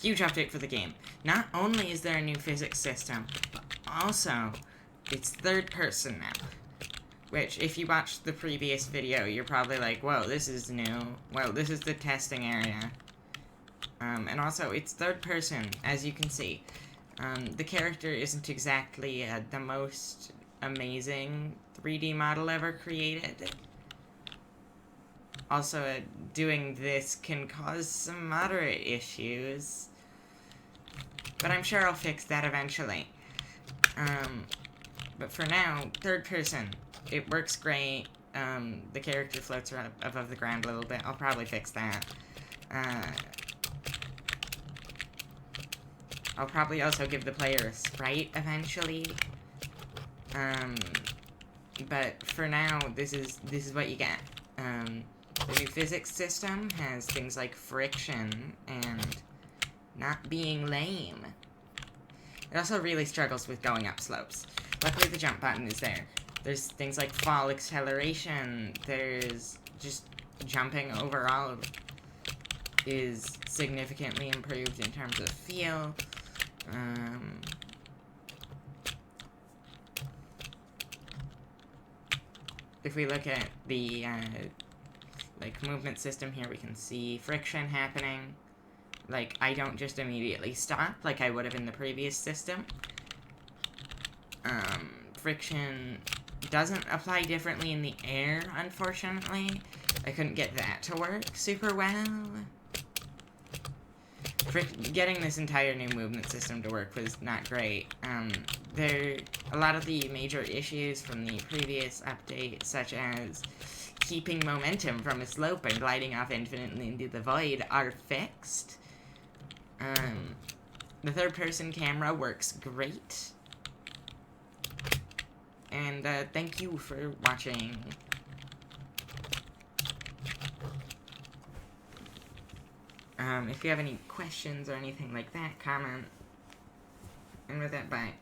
huge update for the game. Not only is there a new physics system, but also it's third person now. Which, if you watched the previous video, you're probably like, whoa, this is new. Well, this is the testing area. And also, it's third person, as you can see. The character isn't exactly the most amazing 3D model ever created. Also, doing this can cause some moderate issues. But I'm sure I'll fix that eventually. But for now, third person. It works great. The character floats around above the ground a little bit. I'll probably fix that. I'll probably also give the player a sprite eventually. But for now, this is what you get. The new physics system has things like friction and not being lame. It also really struggles with going up slopes. Luckily, the jump button is there. There's things like fall acceleration. There's just jumping overall is significantly improved in terms of feel. If we look at the like movement system here, we can see friction happening. Like, I don't just immediately stop like I would have in the previous system. Friction doesn't apply differently in the air, unfortunately. I couldn't get that to work super well. Getting this entire new movement system to work was not great. A lot of the major issues from the previous update, such as keeping momentum from a slope and gliding off infinitely into the void, are fixed. The third-person camera works great. And, thank you for watching. If you have any questions or anything like that, comment. And with that, bye.